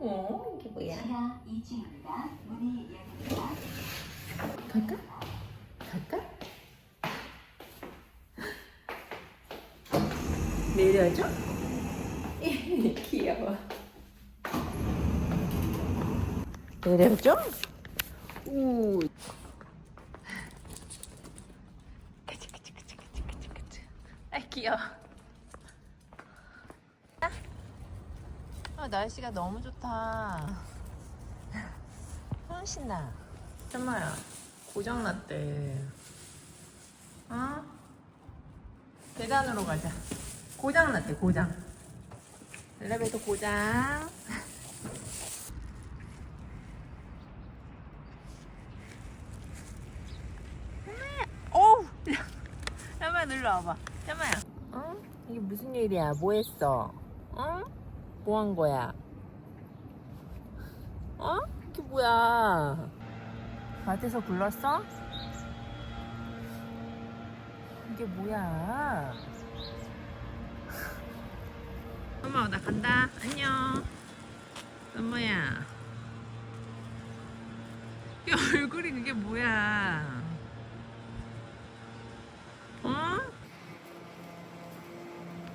이게 뭐야? 지하 2층입니다. 문이 열립니다. 갈까? 갈까? 내려줘? 귀여워. 내려줘? 우. 그치. 아 귀여워. 날씨가 너무 좋다. 신나. 정말야. 고장났대. 계단으로 가자. 고장났대, 고장. 엘리베이터 고장. 어우! 잠깐만 일로 와봐. 잠깐만. 이게 무슨 일이야? 뭐 했어? 뭐 한 거야? 이게 뭐야? 밭에서 굴렀어? 이게 뭐야? 엄마 나 간다. 안녕. 엄마야. 이 얼굴이 그게 뭐야?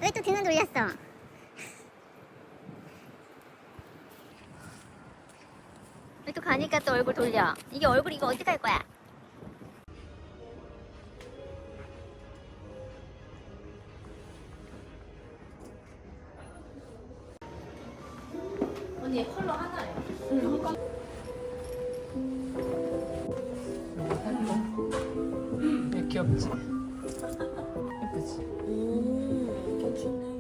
왜 또 등을 돌렸어? 왜 또 가니까 또 얼굴 돌려? 이게 얼굴 이거 어떻게 할 거야? 언니 컬러 하나예요. 응. 왜 귀엽지? 예쁘지? 괜찮네.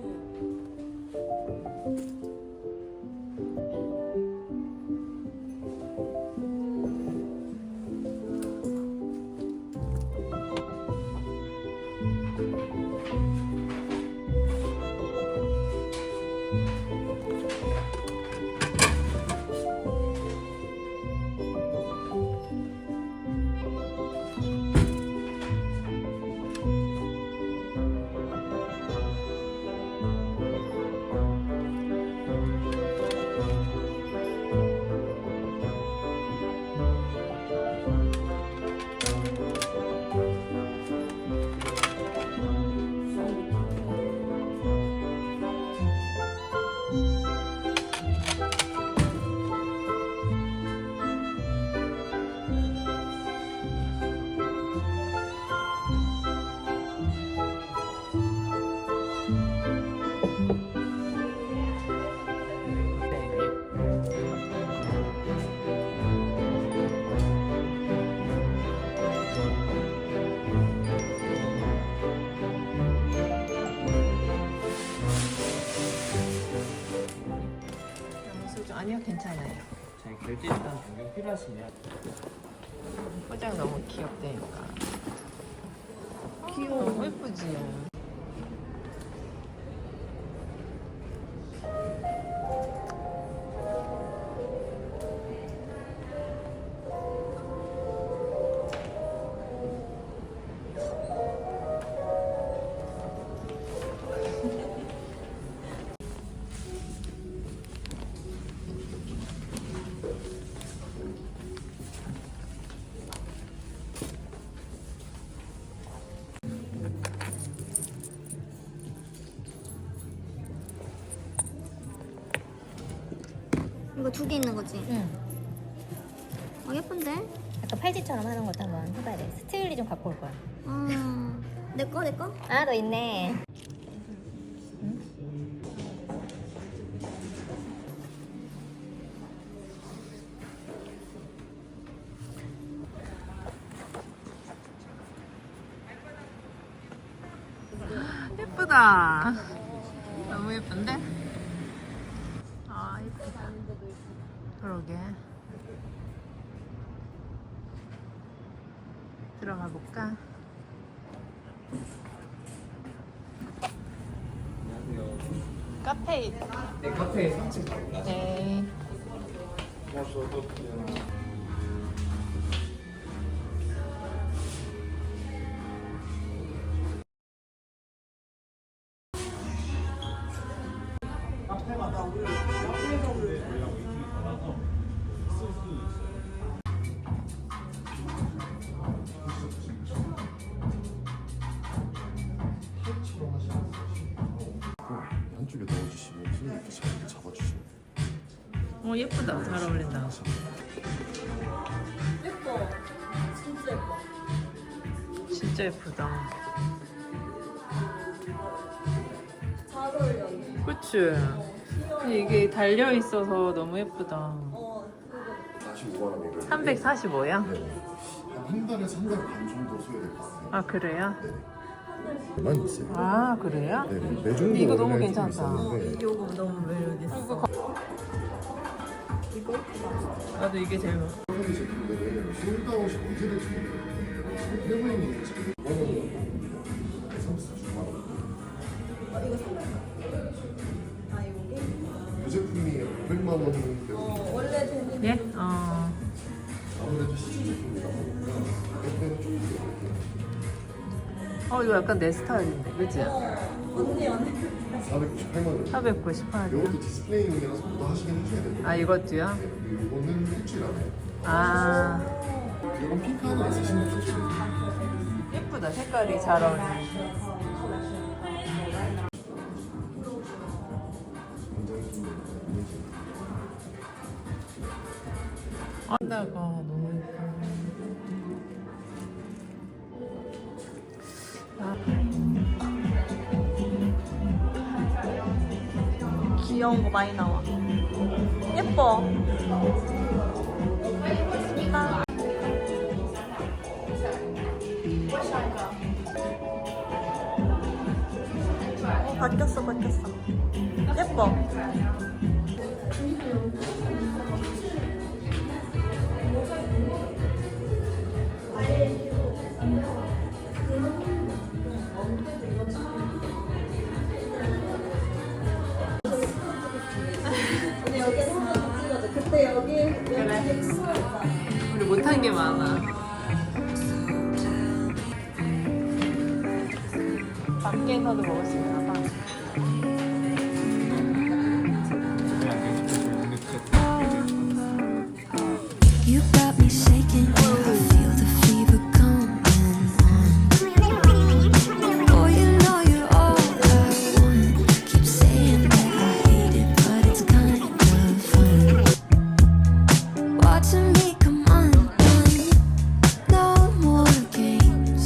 아니요, 괜찮아요. 자, 결제 일단 변경 필요하시면 포장 너무 귀엽다니까. 귀여워. 너무 예쁘지? 이거 두 개 있는 거지? 응. 예쁜데? 약간 팔찌처럼 하는 것도 한번 해봐야 돼. 스틸리 좀 갖고 올 거야. 내 거, 내 거? 아, 너 있네. 예쁘다. 너무 예쁜데? 아, 예쁘다. 그러게. 들어가 볼까? 카페. 네, 카페에 3층 가볼까? 네. 카페마다 우리 카페에서 보려고 예쁘다. 잘 어울린다. 예뻐. 진짜 예뻐. 진짜 예쁘다. 잘 어울려. 언니. 그치? 이게 달려 있어서 너무 예쁘다. 그거 45만원이고요. 345야? 한 달에서 한 달 반 정도 소요될 것 같아요. 아 그래요? 만 있어요. 아 그래요? 네, 매종도 이거 너무 원래 괜찮다. 좀 있었는데 요거 너무 매력있어. 나도 이게 제일 편하게 제품인데 왜냐면 솔드아웃이 언제 될지 모르겠어요. 해외인이 지금 이거는 서비스 주만 원. 이거 300만. 아, 이거 이 제품이 500만 원인데 원래 되는 예? 아무래도 시중 제품이다 보니까 가격대는 좀 이거 약간 내 스타일인데 그치? 언니. 498만 원. 498. 이것도 디스플레이용이라서 또 하시긴 하셔야 돼요. 아 이것도요? 네, 그리고 이거는 일주일안에 아 이런 핑크 하나 있으시면 좋죠. 예쁘다. 색깔이 잘 어울려. 하나가 너무 예뻐. 귀여운 거 많이 나와. 예뻐. 바뀌었어. 예뻐. 그때 여기 수고했다. 우리 못한 게 많아. 밖에서도 먹을 수 있나 봐. You got me shaking, I feel the fever coming on. Oh, you know you're all I want. Keep saying that I hate it, but it's kind of fun. Watching me come undone. No more games.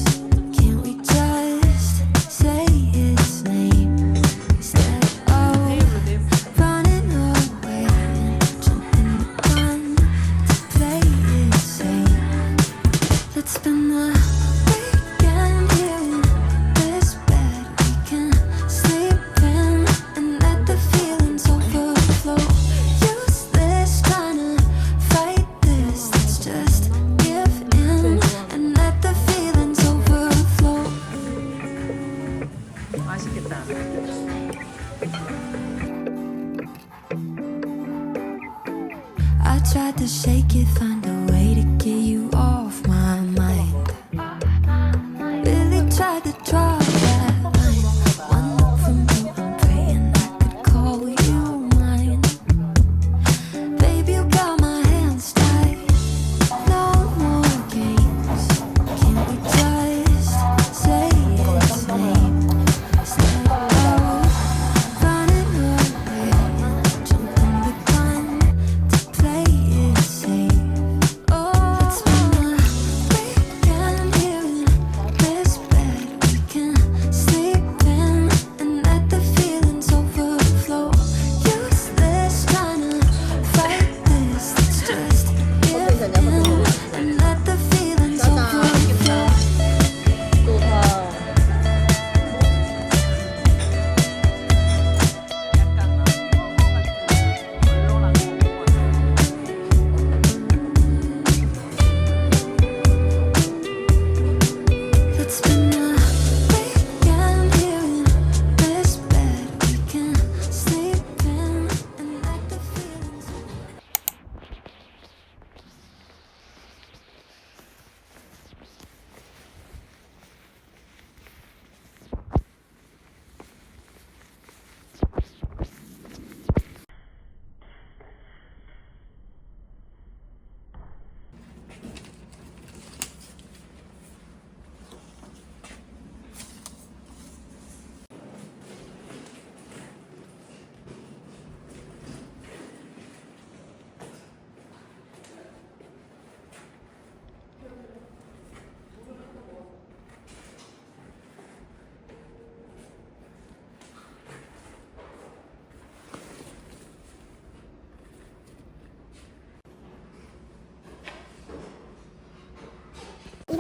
Can't we just say its name instead of running away and jumping the gun? Play it safe. Let's spend the weekend here in this bed. We can sleep in and let the feelings overflow. Useless trying to fight this. Let's just give in and let the feelings overflow. 맛있겠다. I tried to shake it, find a way to get you off my mind. Really tried to draw that line. One look from you, I'm praying I could call you mine. Baby, you got my hands tied. No more games. Can't we just say its name instead of running away and jumping the gun? Play it safe. Oh, let's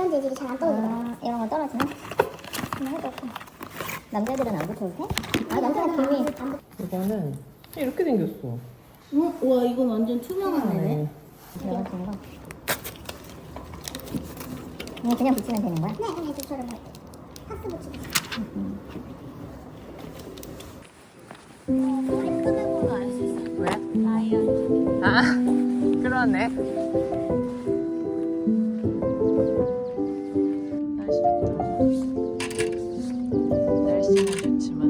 이런 재질이 잘 안 떨어지더라고요. 이런 거 떨어지나? 한번 해볼까? 남자들은 안 붙을 때? 아, 남자는 김이. 이거는 이렇게 생겼어. 와 이거 완전 투명하네. 이런 거. 이거 그냥 붙이면 되는 거야? 네, 그냥 이쪽처럼 뭐 파스 붙이고. 머리 끄는 걸로 알 수 있어. 왜? 다이아몬드. 아, 그러네. 날씨 좋다. 날씨는 좋지만.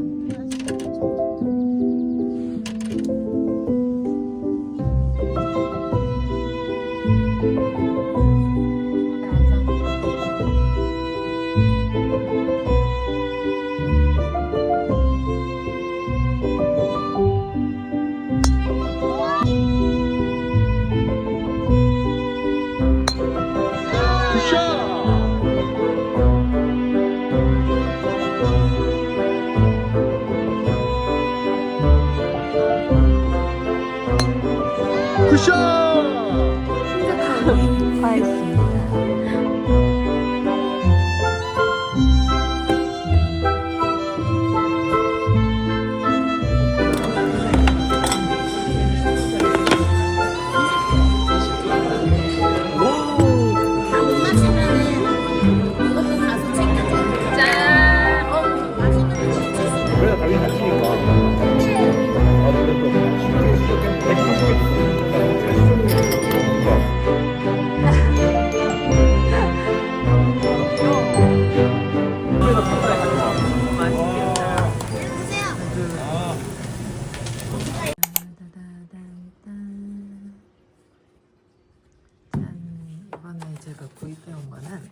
우리가 당연히 다치니까. 아, 그래도 이번에 제가 구입해온 거는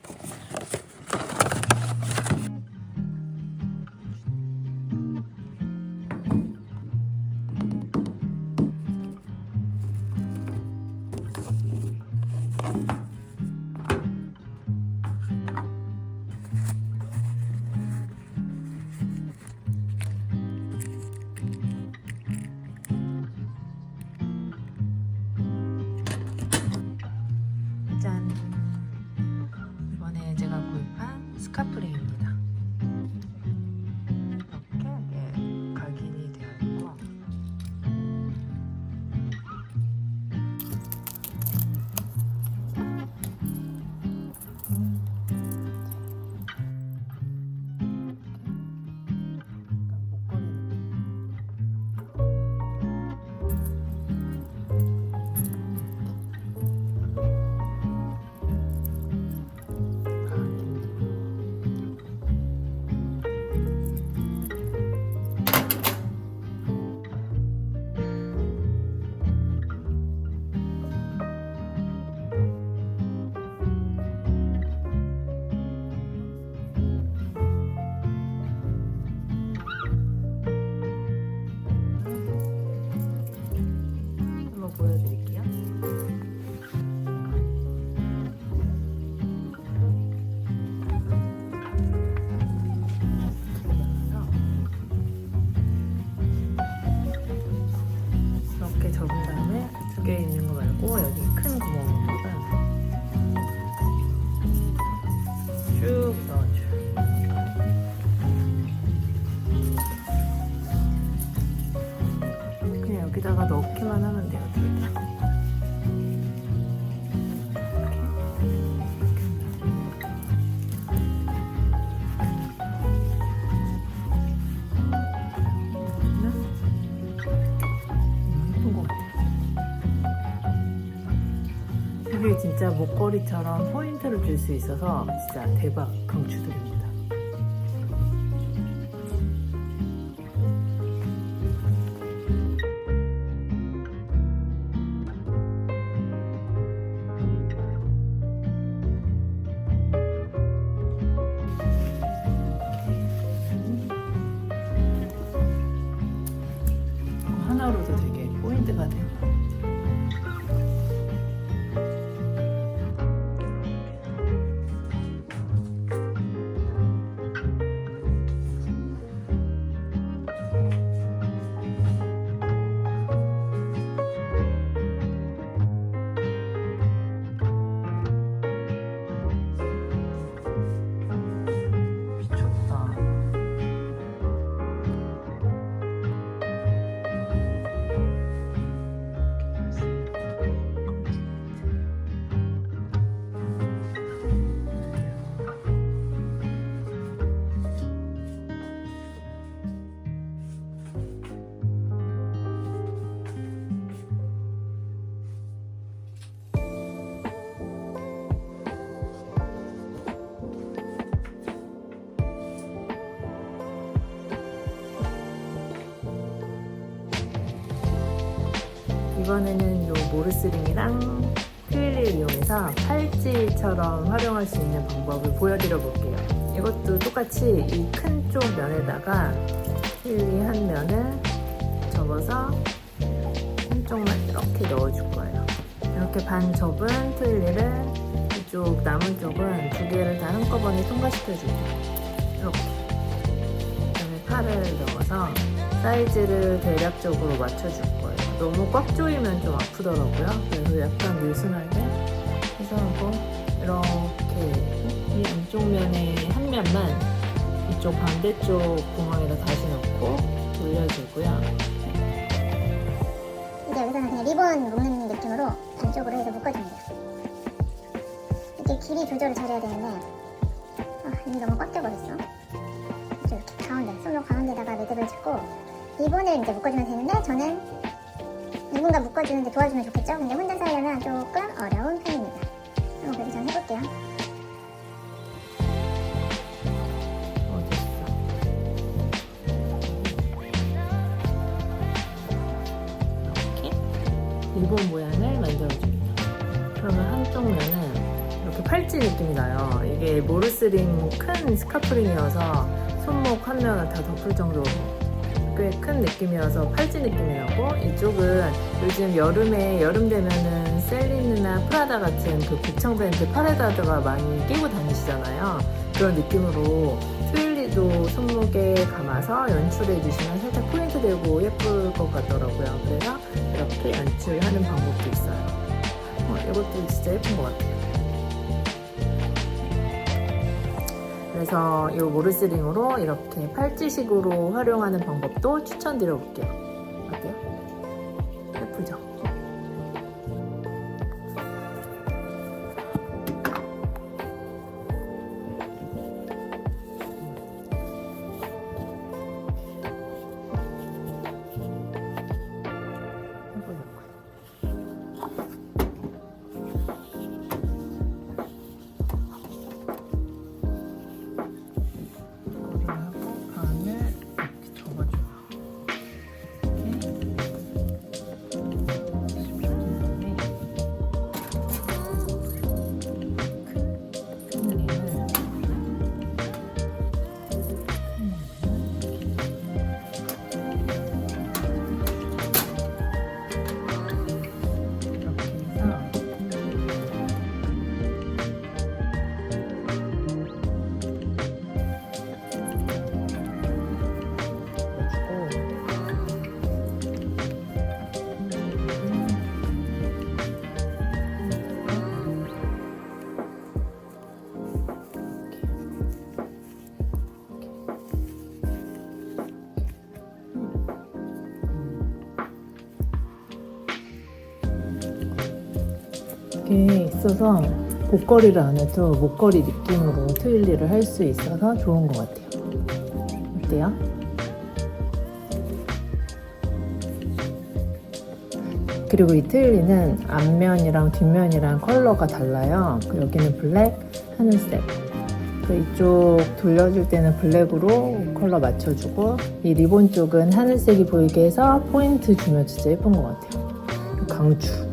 짠! 이번에 제가 구입한 스카프레입니다. 이렇게 각인이 되어 있고 한번 보여드릴게요. 이렇게 접은 다음에 두 개 있는 거 말고 여기 큰 구멍에다가 쭉 넣어줘요. 그냥 여기다가 넣기만 하면 돼요, 둘 다. 예쁜 것 같아요. 이게 진짜 목걸이처럼 포인트를 줄 수 있어서 진짜 대박 강추드립니다. 하나로도 되게 포인트가 돼요. 이번에는 요 모르스링이랑 트윌을 이용해서 팔찌처럼 활용할 수 있는 방법을 보여드려 볼게요. 이것도 똑같이 이 큰 쪽 면에다가 트윌이 한 면을 접어서 한쪽만 이렇게 넣어줄 거예요. 이렇게 반 접은 트윌리를 이쪽 남은 쪽은 두 개를 다 한꺼번에 통과시켜 줄게요. 이렇게. 그다음에 팔을 넣어서 사이즈를 대략적으로 맞춰줄 거예요. 너무 꽉 조이면 좀 아프더라고요. 그래서 약간 느슨하게 해서 하고 이렇게 이 안쪽 면에 한 면만 이쪽 반대쪽 구멍에다 다시 넣고 돌려주고요. 이제 여기서는 그냥 리본 묶는 느낌으로 안쪽으로 해서 묶어줍니다. 이렇게 길이 조절을 잘해야 되는데 이미 너무 꽉 껴버렸어. 이렇게 가운데, 손목 가운데다가 매듭을 짓고 리본을 이제 묶어주면 되는데 저는 누군가 묶어주는데 도와주면 좋겠죠? 근데 혼자서 하려면 조금 어려운 편입니다. 한번 그래도 전 해볼게요. 리본 모양을 만들어줍니다. 그러면 한쪽 면은 이렇게 팔찌 느낌이 나요. 이게 모르스링 큰 스카프링이어서 손목 한 면을 다 덮을 정도로 꽤 큰 느낌이어서 팔찌 느낌이 나고, 이쪽은 요즘 여름 되면은 셀린느나 프라다 같은 그 구청 브랜드 파레다드가 많이 끼고 다니시잖아요. 그런 느낌으로 트윌리도 손목에 감아서 연출해 주시면 살짝 포인트 되고 예쁠 것 같더라고요. 그래서 이렇게 연출하는 방법도 있어요. 이것도 진짜 예쁜 것 같아요. 그래서 이 모르스링으로 이렇게 팔찌식으로 활용하는 방법도 추천드려 볼게요. 어때요? 예쁘죠? 이게 있어서 목걸이를 안 해도 목걸이 느낌으로 트윌리를 할 수 있어서 좋은 것 같아요. 어때요? 그리고 이 트윌리는 앞면이랑 뒷면이랑 컬러가 달라요. 여기는 블랙, 하늘색. 이쪽 돌려줄 때는 블랙으로 컬러 맞춰주고, 이 리본 쪽은 하늘색이 보이게 해서 포인트 주면 진짜 예쁜 것 같아요. 강추.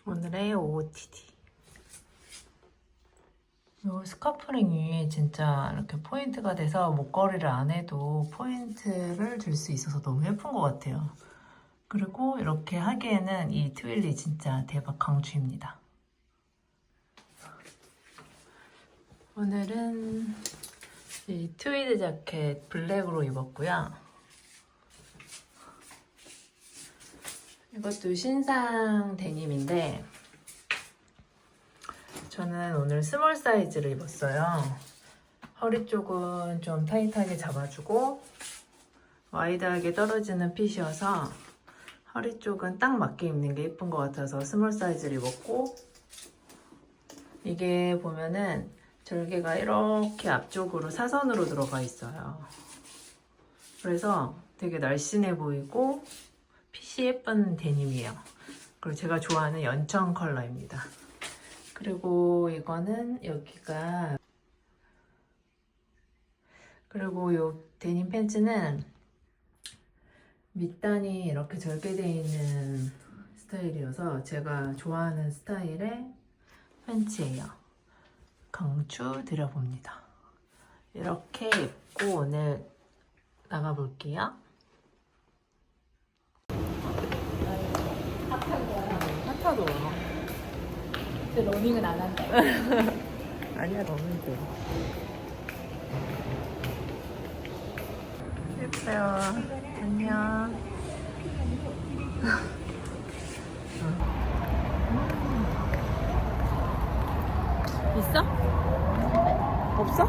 오늘의 OOTD. 이 스카프링이 진짜 이렇게 포인트가 돼서 목걸이를 안 해도 포인트를 줄 수 있어서 너무 예쁜 것 같아요. 그리고 이렇게 하기에는 이 트윌리 진짜 대박 강추입니다. 오늘은 이 트위드 자켓 블랙으로 입었고요. 이것도 신상 데님인데 저는 오늘 스몰 사이즈를 입었어요. 허리 쪽은 좀 타이트하게 잡아주고 와이드하게 떨어지는 핏이어서 허리 쪽은 딱 맞게 입는 게 예쁜 것 같아서 스몰 사이즈를 입었고, 이게 보면은 절개가 이렇게 앞쪽으로 사선으로 들어가 있어요. 그래서 되게 날씬해 보이고 핏이 예쁜 데님이에요. 그리고 제가 좋아하는 연청 컬러입니다. 그리고 이거는 여기가, 그리고 요 데님 팬츠는 밑단이 이렇게 절개되어 있는 스타일이어서 제가 좋아하는 스타일의 팬츠예요. 강추 드려봅니다. 이렇게 입고 오늘 나가볼게요. 핫하더라. 근데 러닝은 안 한다. 아니야, 너무 힘들어. 예뻐요. 안녕. 있어? 없어?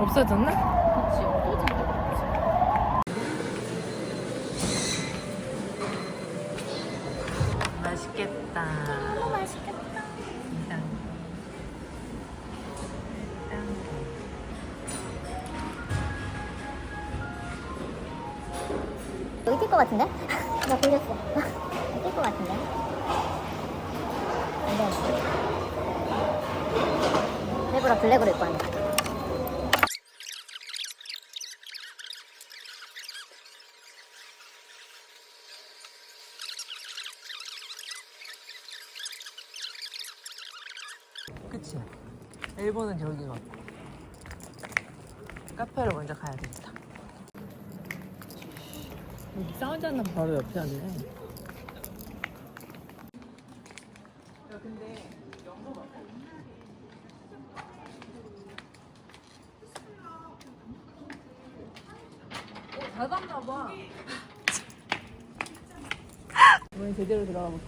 없어졌나? 그치, 없어진 거 같지. 맛있겠다. 너무 맛있겠다. 여기 뛸 것 같은데? 나 돌렸어. 뛸 것 같은데? 안 돼. 일부러 블랙으로 입고 왔네. 그치? 일본은 저기가 카페를 먼저 가야 되겠다. 사운드는 바로 옆에 왔네. 잘 갔나 봐. 이번엔 제대로 들어가 볼게.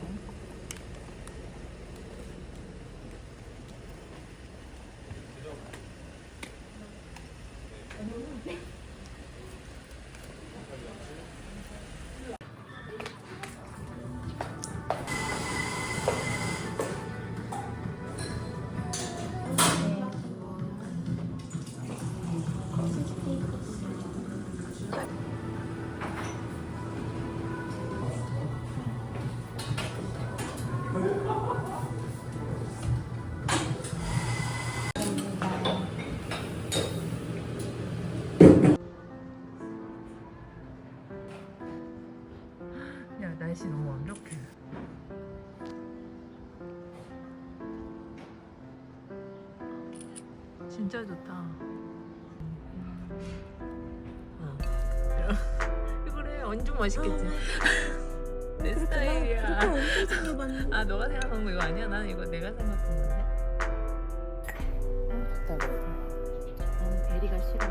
야, 날씨 너무 완벽해. 진짜 좋다. 그래, 완전 맛있겠지. 내 스타일이야. 아, 너가 생각한 거 이거 아니야? 난 이거 내가 생각한 건데. 좋다, 좋다. 나는 베리가 싫어.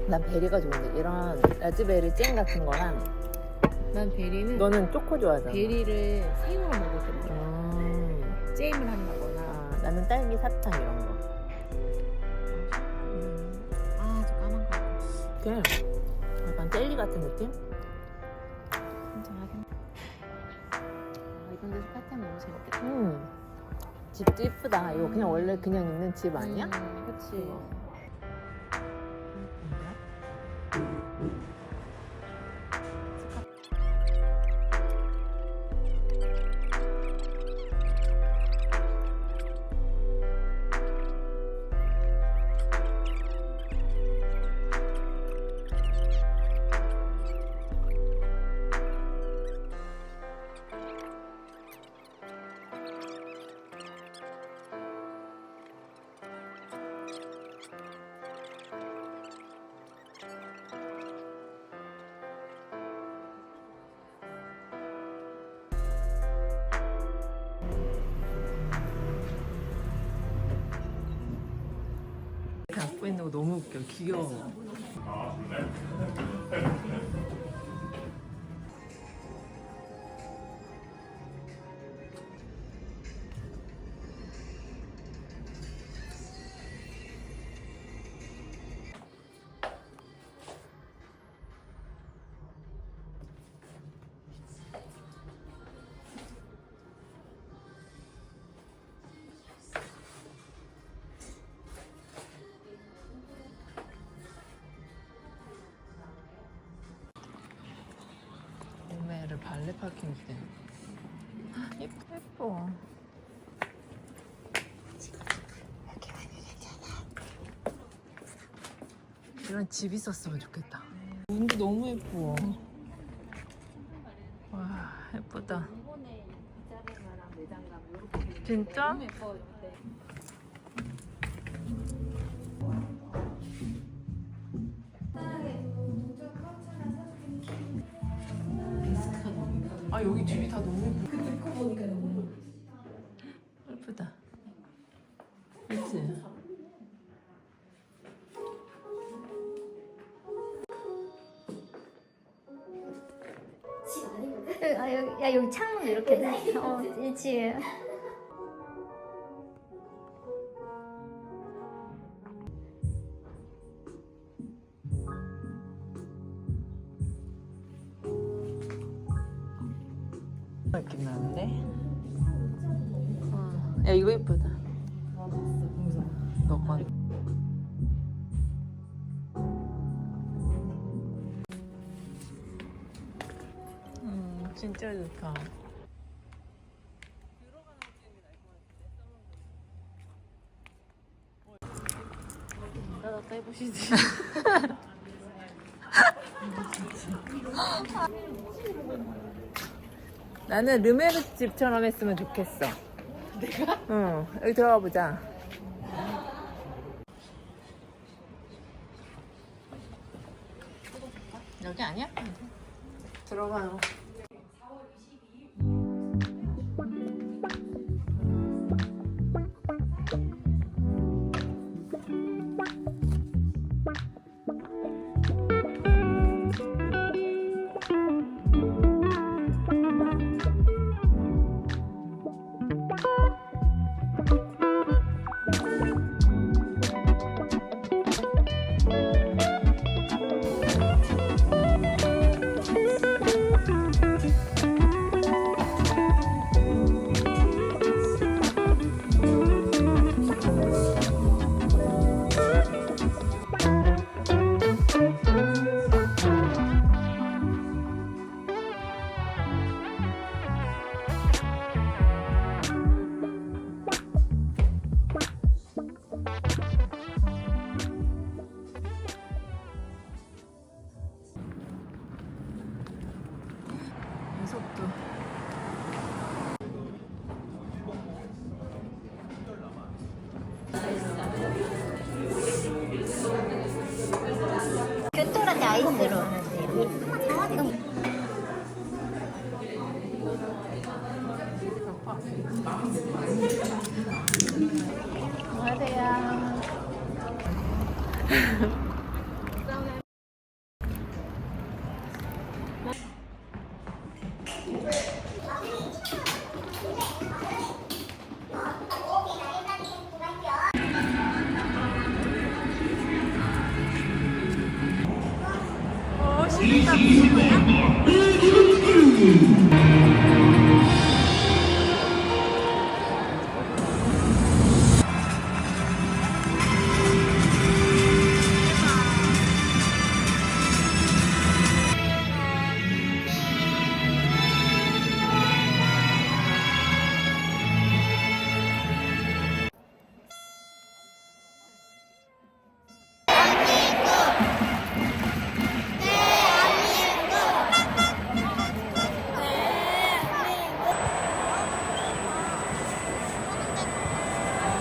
난 베리가 좋은데 이런 라즈베리 잼 같은 거랑. 난 베리는 너는 초코 좋아하잖아. 베리를 생으로 먹을 때 먹어. 잼을 한다거나. 아, 나는 딸기 사탕 이런 거. 아, 저 까만 거. 이게 약간 젤리 같은 느낌? 진짜 하긴. 아, 이런 데서 파티 너무 재밌겠다. 집도 이쁘다. 이거 그냥 원래 그냥 있는 집 아니야? 그치. 갖고 있는 거 너무 웃겨. 귀여워. 발레 파킹 때 예뻐. 이런 집 있었으면 좋겠다. 문도 너무 예뻐. 와, 예쁘다. 진짜? 아, 여기 집이 다 너무 예쁘다. 듣고 보니까 너무 예쁘다. 그치? 야 여기 창문 이렇게 돼. 1층. 느낌 나는데? 야, 이거 예쁘다. 너가. 진짜 좋다. 나도 해보시지. 나는 르메르 집처럼 했으면 좋겠어. 내가? 응. 여기 들어가 보자. 여기 아니야? 들어가요. 속도. 교토라떼 아이스로.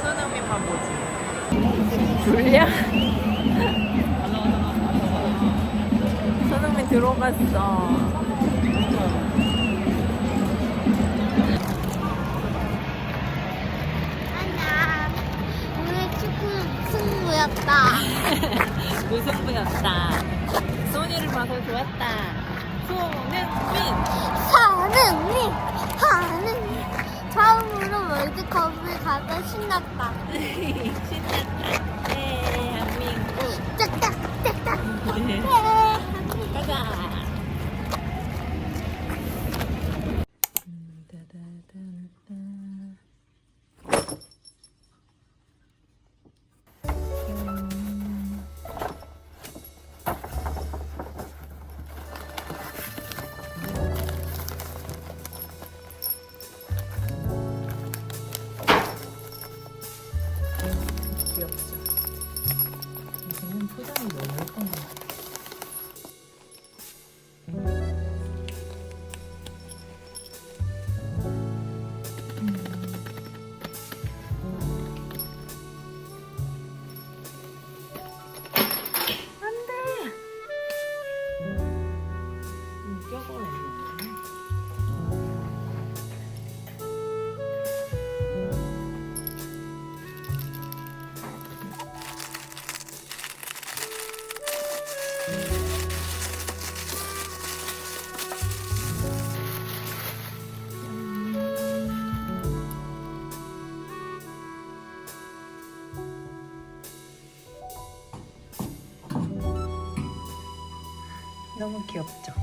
손흥민 바보지. 졸려? 손흥민 들어갔어. 안녕. 오늘 축구 승부였다. 무승부였다. 소니를 봐서 좋았다. 손흥민! 하는 처음으로 월드컵을 가서 신났다. 신났다. 대한민국. 짝짝. 가자. 너무 귀엽죠?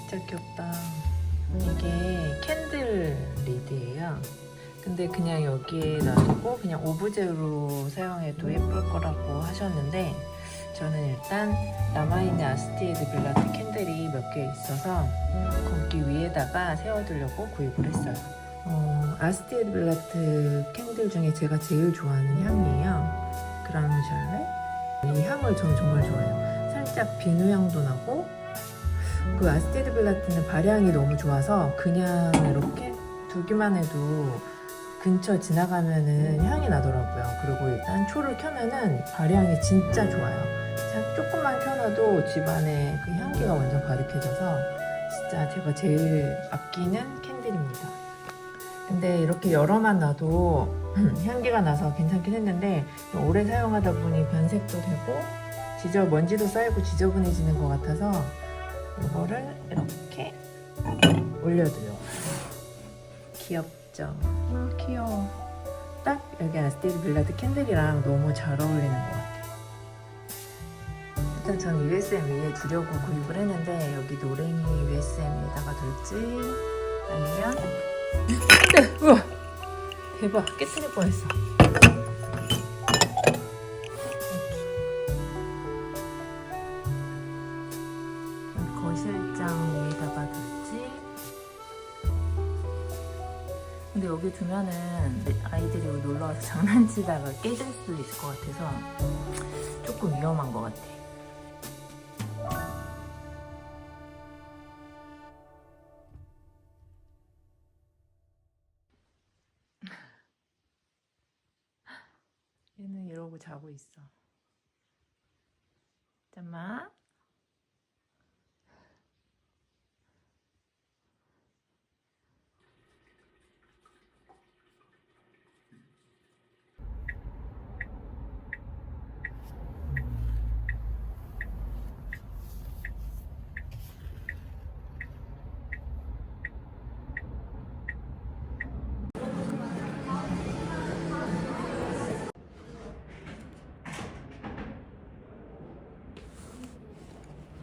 진짜 귀엽다. 이게 캔들 리드예요. 근데 그냥 여기에 놔두고 그냥 오브제로 사용해도 예쁠 거라고 하셨는데 저는 일단 남아있는 아스티에드 빌라트 캔들이 몇 개 있어서 거기 위에다가 세워두려고 구입을 했어요. 아스티에드 빌라트 캔들 중에 제가 제일 좋아하는 향이에요. 그라노 샬레. 이 향을 저는 정말 좋아해요. 살짝 비누 향도 나고 그 아스티에드 빌라트는 발향이 너무 좋아서 그냥 이렇게 두기만 해도 근처 지나가면은 향이 나더라고요. 그리고 일단 초를 켜면은 발향이 진짜 좋아요. 조금만 켜놔도 집안에 그 향기가 완전 가득해져서 진짜 제가 제일 아끼는 캔들입니다. 근데 이렇게 여러만 놔도 향기가 나서 괜찮긴 했는데 오래 사용하다 보니 변색도 되고 먼지도 쌓이고 지저분해지는 것 같아서 이거를 이렇게 올려둬요. 귀엽죠? 귀여워. 딱 여기 아스티에드 빌라트 캔들이랑 너무 잘 어울리는 것 같아요. 일단 저는 USM 위에 두려고 구입을 했는데 여기 노랭이 USM에다가 둘지 아니면 안돼! 우와! 대박! 깨트릴 뻔했어. 거실장 위에다가 둘지. 근데 여기 두면은 아이들이 여기 놀러와서 장난치다가 깨질 수 있을 것 같아서 조금 위험한 것 같아. 얘는 이러고 자고 있어. 잠깐만.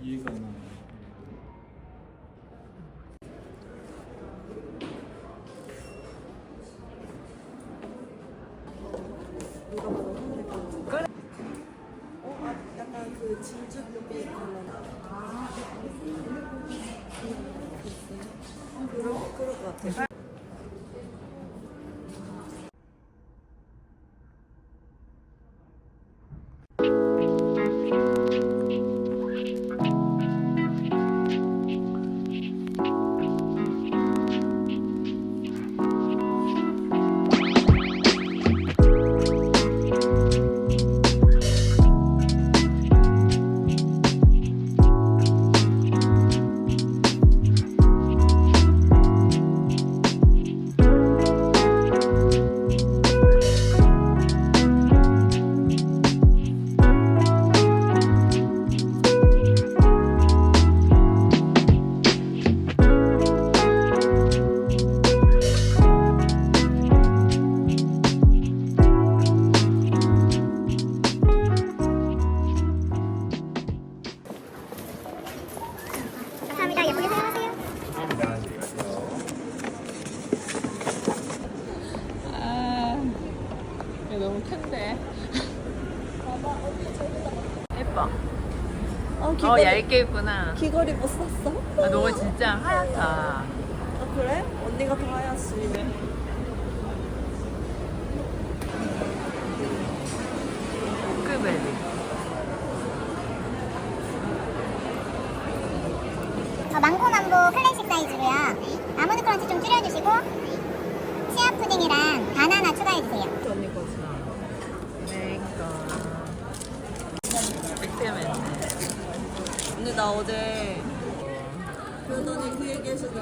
이해가 안 나. 약간 그 진주빛 컬러. 그럴 것 같아. 감사합니다. 예쁘게 사용하세요. 이거 너무 큰데. 예뻐. 얇게 입구나. 귀걸이 못 샀어? 너 진짜 하얗다. 아 그래? 언니가 더 하얗지. 포크벨리. 망고만보 클래식 사이즈로요. 아몬드 크런치 좀 줄여주시고 치아 푸딩이랑 바나나 추가해주세요. 언니 거지. 내 거. 엑스맨. 언니 나 어제 변호님 그 얘기 해주니까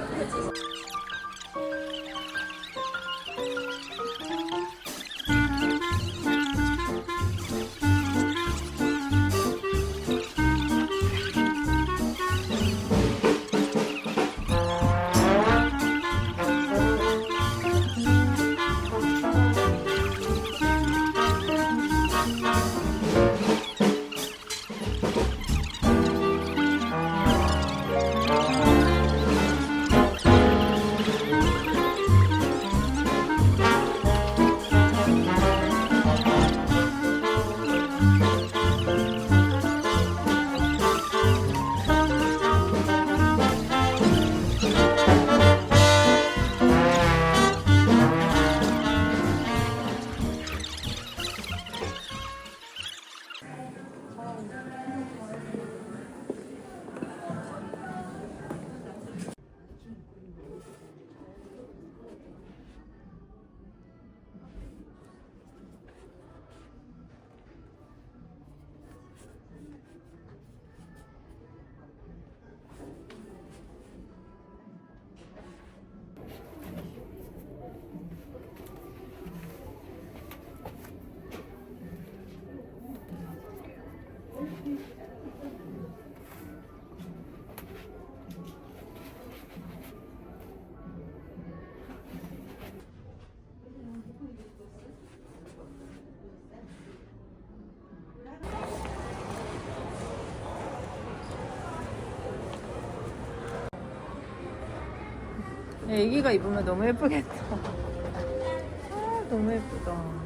애기가 입으면 너무 예쁘겠다. 아, 너무 예쁘다.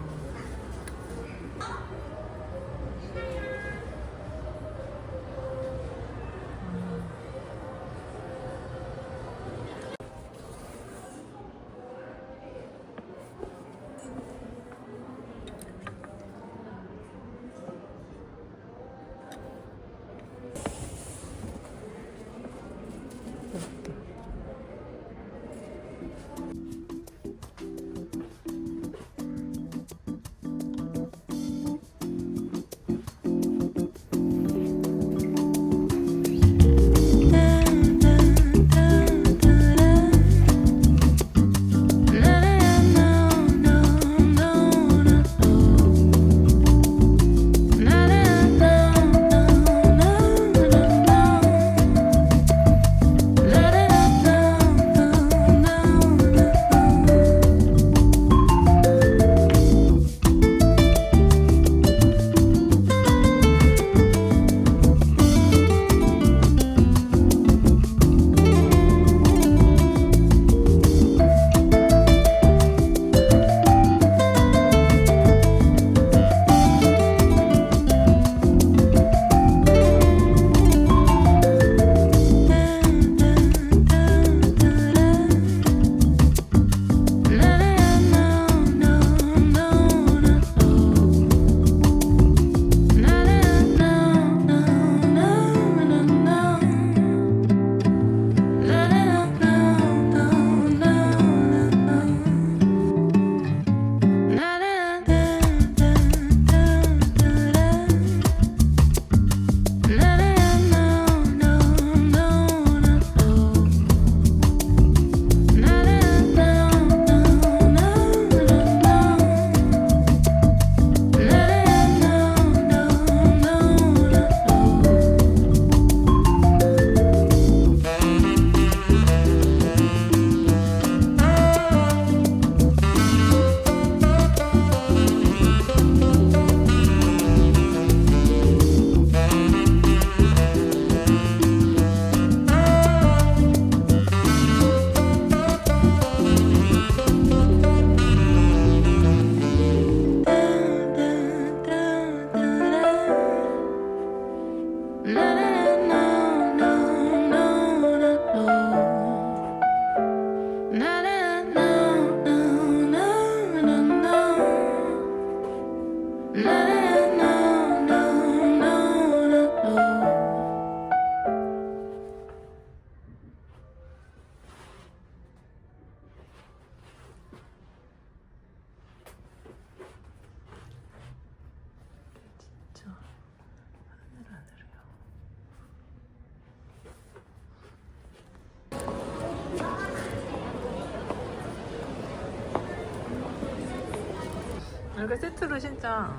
이렇게 세트로 신자.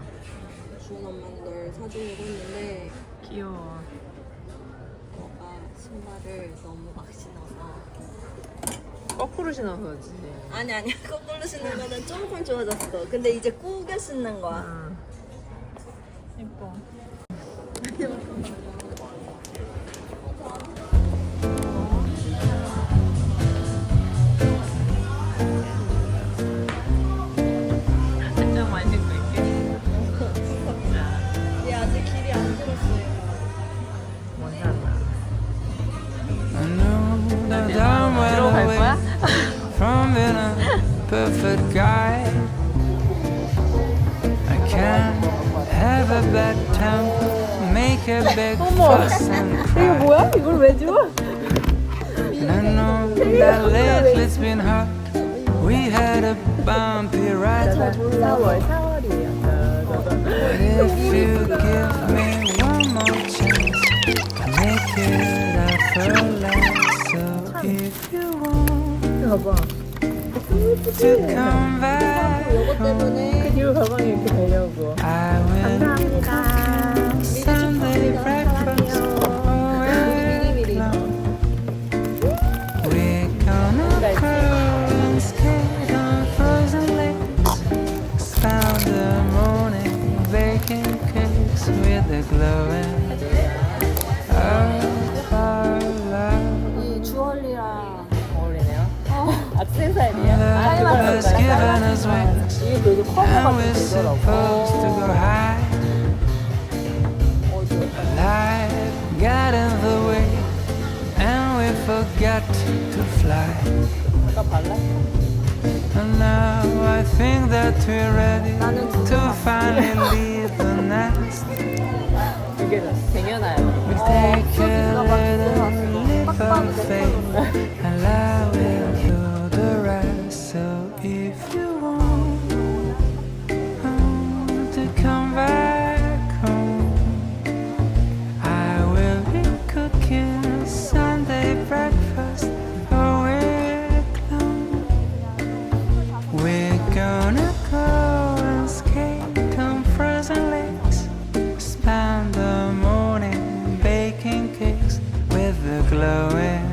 주원 엄마는 널 사주려고 했는데 귀여워. 너가 신발을 너무 막 신어서. 거꾸로 신어서지. 아니 거꾸로 신는 거는 조금 좋아졌어. 근데 이제 꾸겨 신는 거야. 응. 예뻐. 한장 많이 신고 있게. 얘 아직 길이 안 들었어요. 뭔가. 들어갈 들어갈 거야? From being a perfect guy, I can't have a bad temper, make a big fuss and cry. 뭐야? 이걸 왜 줘? And I know that lately it's been hard. We had a bumpy ride. 4월이에요. But if you give me one more chance, I'll make it up for life. So if you want 봐봐. to come back 이거 때문에 그 가방이 이렇게 되려고. I will 감사합니다. Sunday breakfast. 미리미리. We're gonna curl and skate on frozen lakes. Spend the morning baking cakes with the glowing of our love. 이 주얼리랑 어울리네요. 어떤 스타일이에요? Love has given us wings, 이게 되게 커버가 and we're supposed to go high. Life got in the way, and we forgot to fly. 아까 발랐어. And now I think that we're ready to finally leave the nest. 이게 쟁여놔요. We'll take a little leap of faith, and I will do the rest. So if you want to come back home, I will be cooking Sunday breakfast for week long. We're gonna go and skate on frozen lakes, spend the morning baking cakes with the glowing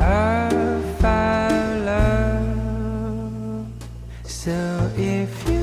of our love. So if you